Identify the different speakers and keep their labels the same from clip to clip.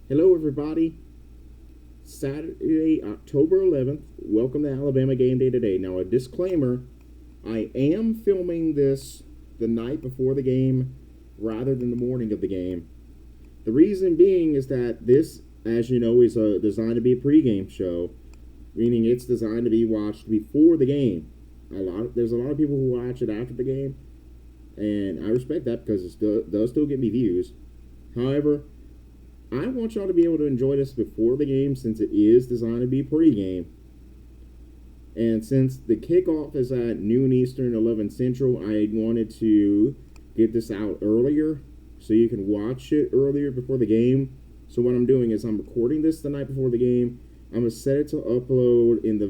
Speaker 1: Hello, everybody. Saturday, October 11th. Welcome to Alabama Game Day today. Now, a disclaimer, I am filming this the night before the game rather than the morning of the game. The reason being is that this, as you know, is designed to be a pregame show, meaning it's designed to be watched before the game. There's a lot of people who watch it after the game, and I respect that because does still get me views. However, I want y'all to be able to enjoy this before the game since it is designed to be pregame. And since the kickoff is at noon Eastern, 11 Central, I wanted to get this out earlier so you can watch it earlier before the game. So what I'm doing is I'm recording this the night before the game. I'm going to set it to upload in the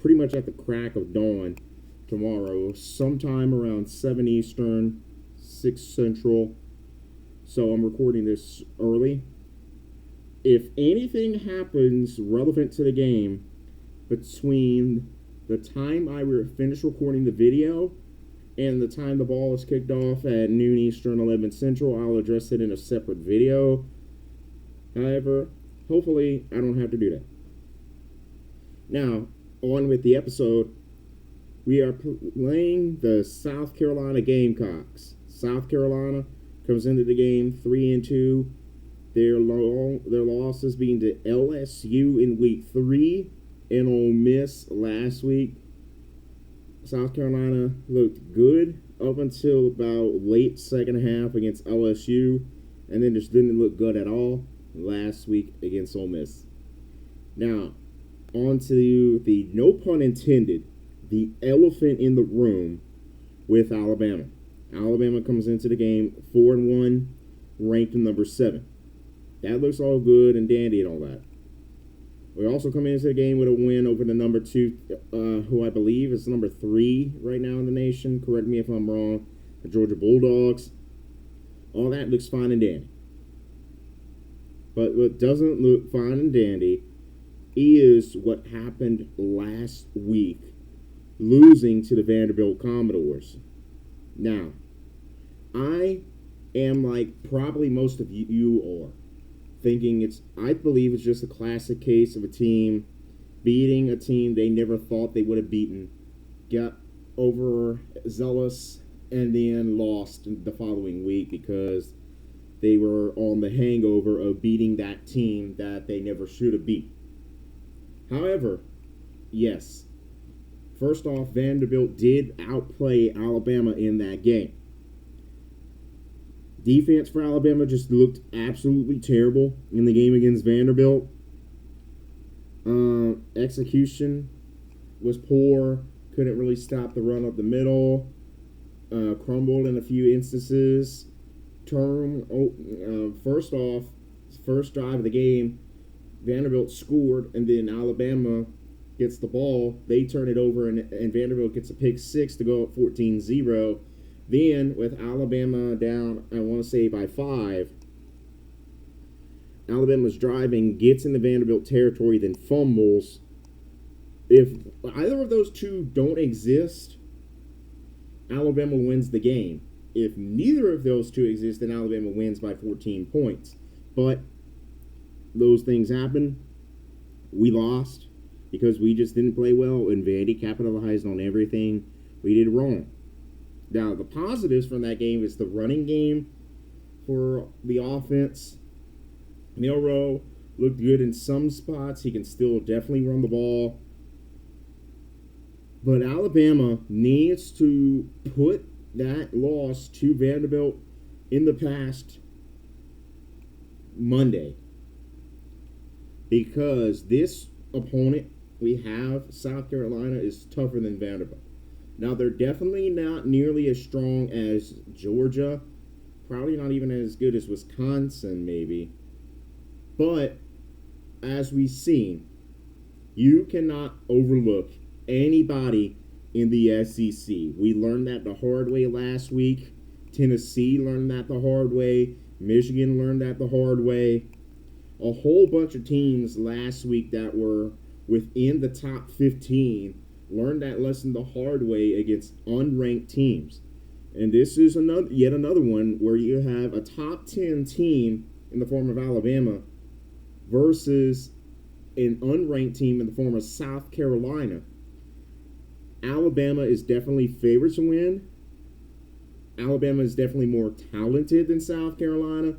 Speaker 1: pretty much at the crack of dawn tomorrow, sometime around 7 Eastern, 6 Central. So I'm recording this early. If anything happens relevant to the game between the time I finish recording the video and the time the ball is kicked off at noon Eastern, 11 Central, I'll address it in a separate video. However, hopefully I don't have to do that. Now, on with the episode. We are playing the South Carolina Gamecocks. South Carolina comes into the game 3-2. Their losses being to LSU in week 3 and Ole Miss last week. South Carolina looked good up until about late second half against LSU, and then just didn't look good at all last week against Ole Miss. Now, on to the, no pun intended, the elephant in the room with Alabama. Alabama comes into the game 4-1, ranked number 7. That looks all good and dandy and all that. We also come into the game with a win over the number 2, who I believe is number 3 right now in the nation. Correct me if I'm wrong. The Georgia Bulldogs. All that looks fine and dandy. But what doesn't look fine and dandy is what happened last week, losing to the Vanderbilt Commodores. Now, I am like probably most of you are thinking I believe it's just a classic case of a team beating a team they never thought they would have beaten, got overzealous, and then lost the following week because they were on the hangover of beating that team that they never should have beat. However, yes, first off, Vanderbilt did outplay Alabama in that game. Defense for Alabama just looked absolutely terrible in the game against Vanderbilt. Execution was poor. Couldn't really stop the run up the middle. Crumbled in a few instances. First off, first drive of the game, Vanderbilt scored, and then Alabama gets the ball. They turn it over, and Vanderbilt gets a pick 6 to go up 14-0. Then, with Alabama down, I want to say by 5, Alabama's driving, gets into Vanderbilt territory, then fumbles. If either of those two don't exist, Alabama wins the game. If neither of those two exist, then Alabama wins by 14 points. But those things happen. We lost because we just didn't play well, and Vandy capitalized on everything we did wrong. Now, the positives from that game is the running game for the offense. Milroe looked good in some spots. He can still definitely run the ball. But Alabama needs to put that loss to Vanderbilt in the past Monday. Because this opponent we have, South Carolina, is tougher than Vanderbilt. Now, they're definitely not nearly as strong as Georgia. Probably not even as good as Wisconsin, maybe. But, as we've seen, you cannot overlook anybody in the SEC. We learned that the hard way last week. Tennessee learned that the hard way. Michigan learned that the hard way. A whole bunch of teams last week that were within the top 15 learned that lesson the hard way against unranked teams. And this is yet another one where you have a top 10 team in the form of Alabama versus an unranked team in the form of South Carolina. Alabama is definitely favored to win. Alabama is definitely more talented than South Carolina.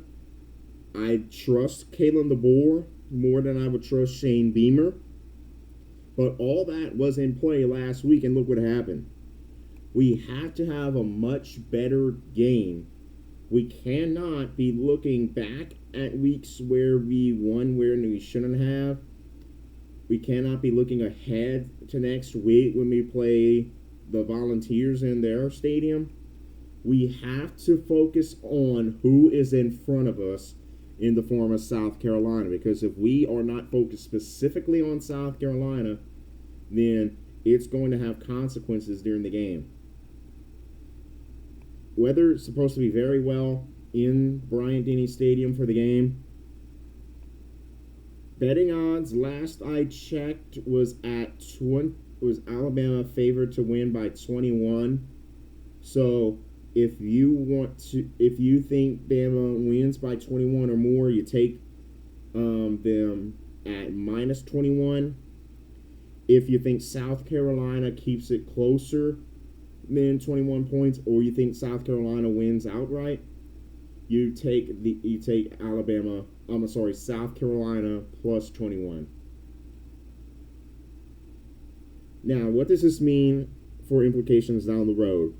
Speaker 1: I trust Kalen DeBoer more than I would trust Shane Beamer. But all that was in play last week, and look what happened. We have to have a much better game. We cannot be looking back at weeks where we won where we shouldn't have. We cannot be looking ahead to next week when we play the Volunteers in their stadium. We have to focus on who is in front of us in the form of South Carolina, because if we are not focused specifically on South Carolina, then it's going to have consequences during the game. Weather is supposed to be very well in Bryant-Denny Stadium for the game. Betting odds last I checked was Alabama favored to win by 21. So if you think Bama wins by 21 or more, you take them at minus 21. If you think South Carolina keeps it closer than 21 points, or you think South Carolina wins outright, you take South Carolina plus 21. Now, what does this mean for implications down the road?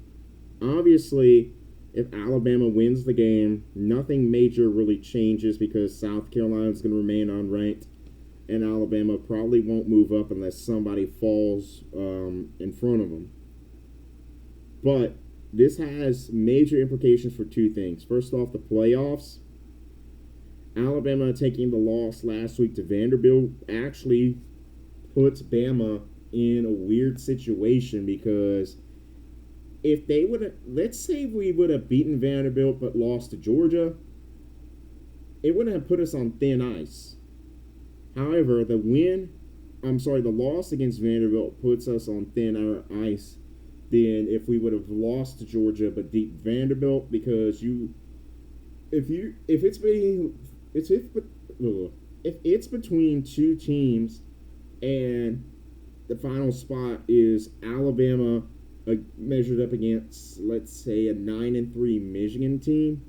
Speaker 1: Obviously, if Alabama wins the game, nothing major really changes because South Carolina is going to remain unranked, and Alabama probably won't move up unless somebody falls in front of them. But this has major implications for two things. First off, the playoffs. Alabama taking the loss last week to Vanderbilt actually puts Bama in a weird situation, because if they would have, let's say we would have beaten Vanderbilt but lost to Georgia, it wouldn't have put us on thin ice. However, the loss against Vanderbilt puts us on thin ice than if we would have lost to Georgia but beat Vanderbilt, because if it's between two teams and the final spot is Alabama measured up against, let's say, a 9-3 Michigan team,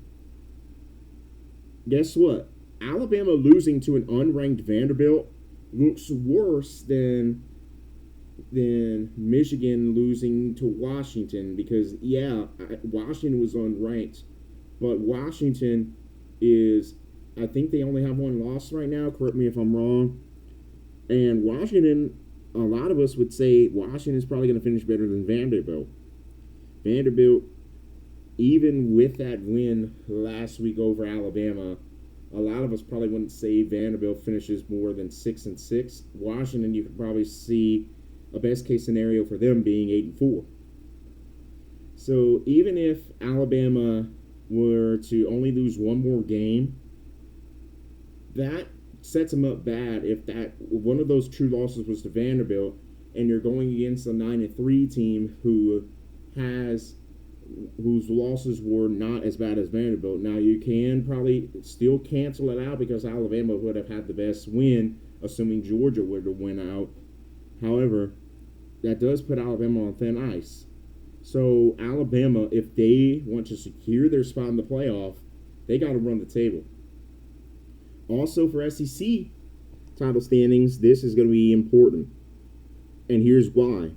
Speaker 1: guess what? Alabama losing to an unranked Vanderbilt looks worse than Michigan losing to Washington, because, Washington was unranked, but Washington is, I think they only have one loss right now, correct me if I'm wrong, and Washington, a lot of us would say Washington is probably going to finish better than Vanderbilt. Vanderbilt, even with that win last week over Alabama, a lot of us probably wouldn't say Vanderbilt finishes more than 6-6. Washington, you could probably see a best case scenario for them being 8-4. So even if Alabama were to only lose one more game, that sets them up bad if that one of those true losses was to Vanderbilt, and you're going against a 9-3 team whose losses were not as bad as Vanderbilt. Now, you can probably still cancel it out because Alabama would have had the best win, assuming Georgia would have went out. However, that does put Alabama on thin ice. So Alabama, if they want to secure their spot in the playoff, they got to run the table. Also, for SEC title standings, this is going to be important. And here's why.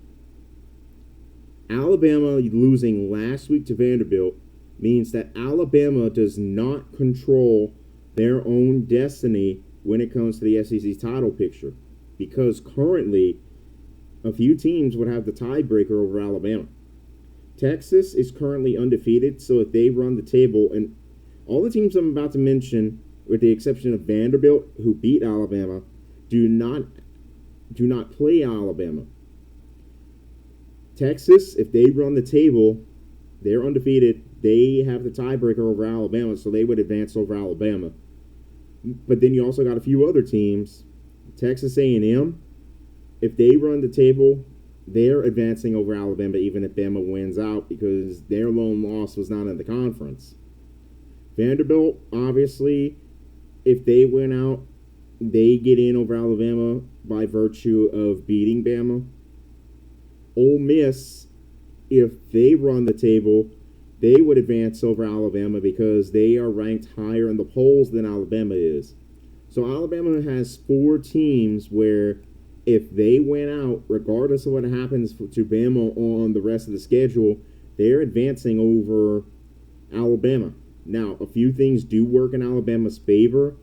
Speaker 1: Alabama losing last week to Vanderbilt means that Alabama does not control their own destiny when it comes to the SEC title picture, because currently a few teams would have the tiebreaker over Alabama. Texas is currently undefeated, so if they run the table, and all the teams I'm about to mention, with the exception of Vanderbilt, who beat Alabama, do not play Alabama. Texas, if they run the table, they're undefeated. They have the tiebreaker over Alabama, so they would advance over Alabama. But then you also got a few other teams. Texas A&M, if they run the table, they're advancing over Alabama even if Bama wins out, because their lone loss was not in the conference. Vanderbilt, obviously, if they went out, they get in over Alabama by virtue of beating Bama. Ole Miss, if they run the table, they would advance over Alabama because they are ranked higher in the polls than Alabama is. So Alabama has 4 teams where if they win out, regardless of what happens to Bama on the rest of the schedule, they're advancing over Alabama. Now, a few things do work in Alabama's favor.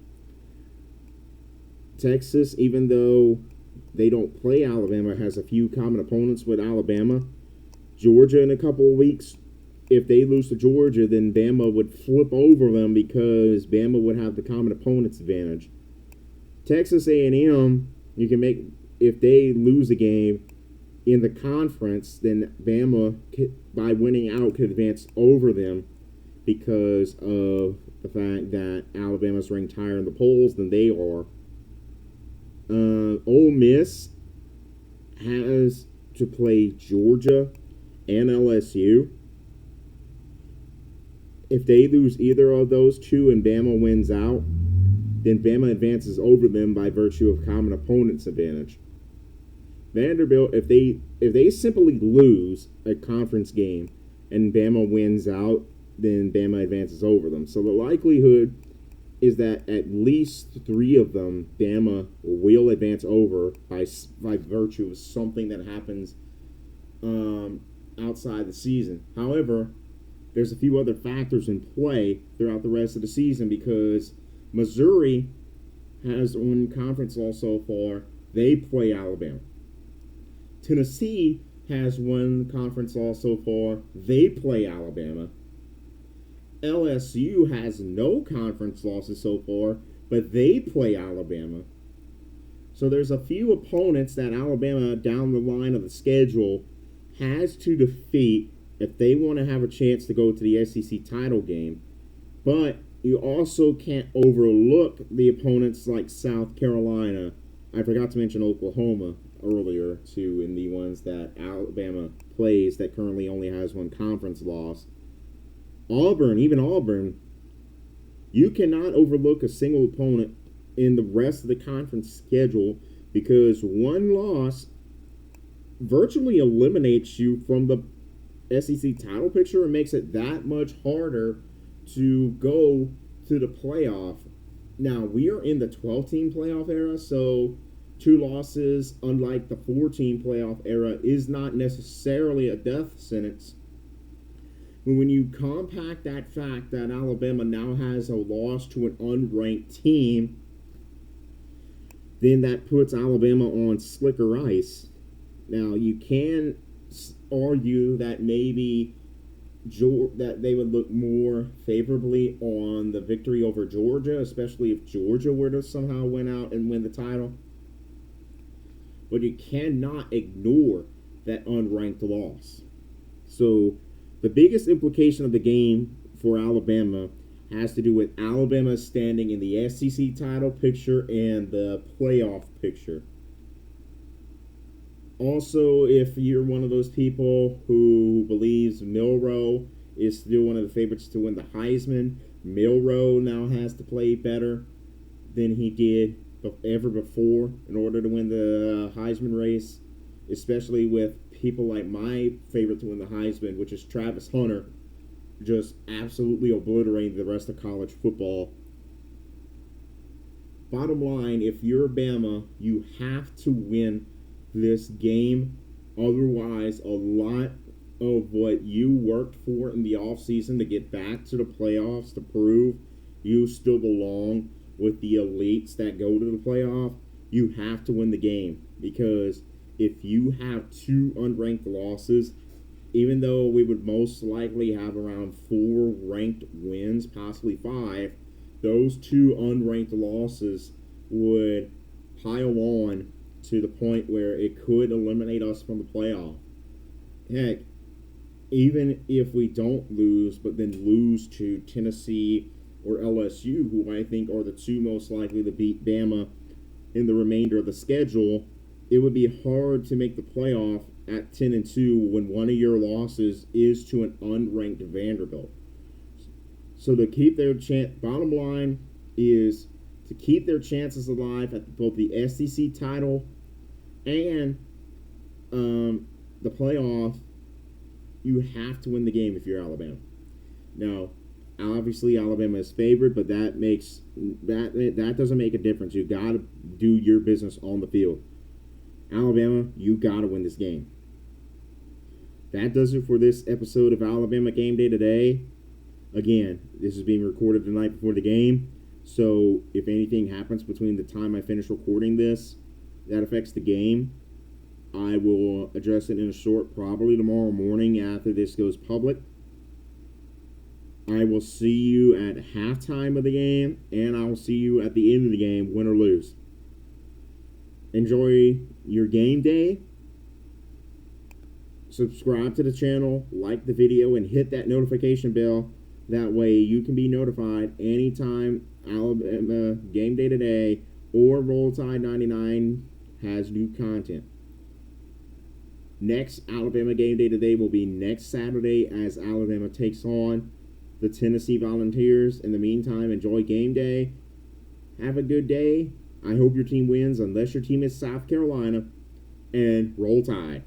Speaker 1: Texas, even though they don't play Alabama, has a few common opponents with Alabama. Georgia in a couple of weeks. If they lose to Georgia, then Bama would flip over them because Bama would have the common opponents advantage. Texas A&M, you can make, if they lose a game in the conference, then Bama, by winning out, could advance over them because of the fact that Alabama's ranked higher in the polls than they are. Ole Miss has to play Georgia and LSU. If they lose either of those two and Bama wins out, then Bama advances over them by virtue of common opponents advantage. Vanderbilt, if they simply lose a conference game and Bama wins out, then Bama advances over them. So the likelihood is that at least 3 of them Bama will advance over by virtue of something that happens outside the season. However, there's a few other factors in play throughout the rest of the season because Missouri has one conference loss so far. They play Alabama. Tennessee has one conference loss so far. They play Alabama. LSU has no conference losses so far, but they play Alabama. So there's a few opponents that Alabama down the line of the schedule has to defeat if they want to have a chance to go to the SEC title game. But you also can't overlook the opponents like South Carolina. I forgot to mention Oklahoma earlier, too, in the ones that Alabama plays that currently only has one conference loss. Auburn, even Auburn, you cannot overlook a single opponent in the rest of the conference schedule because one loss virtually eliminates you from the SEC title picture and makes it that much harder to go to the playoff. Now, we are in the 12-team playoff era, so 2 losses, unlike the 4-team playoff era, is not necessarily a death sentence. When you compact that fact that Alabama now has a loss to an unranked team, then that puts Alabama on slicker ice. Now, you can argue that maybe that they would look more favorably on the victory over Georgia, especially if Georgia were to somehow win out and win the title. But you cannot ignore that unranked loss. So the biggest implication of the game for Alabama has to do with Alabama standing in the SEC title picture and the playoff picture. Also, if you're one of those people who believes Milroe is still one of the favorites to win the Heisman, Milroe now has to play better than he did ever before in order to win the Heisman race, especially with people like my favorite to win the Heisman, which is Travis Hunter, just absolutely obliterating the rest of college football. Bottom line, if you're Bama, you have to win this game. Otherwise, a lot of what you worked for in the offseason to get back to the playoffs to prove you still belong with the elites that go to the playoff, you have to win the game. Because if you have 2 unranked losses, even though we would most likely have around 4 ranked wins, possibly 5, those 2 unranked losses would pile on to the point where it could eliminate us from the playoff. Heck, even if we don't lose, but then lose to Tennessee or LSU, who I think are the 2 most likely to beat Bama in the remainder of the schedule, it would be hard to make the playoff at 10-2 when one of your losses is to an unranked Vanderbilt. So to keep their chance, bottom line is to keep their chances alive at both the SEC title and the playoff, you have to win the game if you're Alabama. Now, obviously Alabama is favored, but that doesn't make a difference. You got to do your business on the field. Alabama, you got to win this game. That does it for this episode of Alabama Game Day today. Again, this is being recorded the night before the game, so if anything happens between the time I finish recording this that affects the game, I will address it in a short, probably tomorrow morning after this goes public. I will see you at halftime of the game, and I will see you at the end of the game, win or lose. Enjoy your game day. Subscribe to the channel, like the video, and hit that notification bell. That way you can be notified anytime Alabama Game Day Today or Roll Tide 99 has new content. Next Alabama Game Day Today will be next Saturday as Alabama takes on the Tennessee Volunteers. In the meantime, enjoy game day. Have a good day. I hope your team wins, unless your team is South Carolina. And Roll Tide.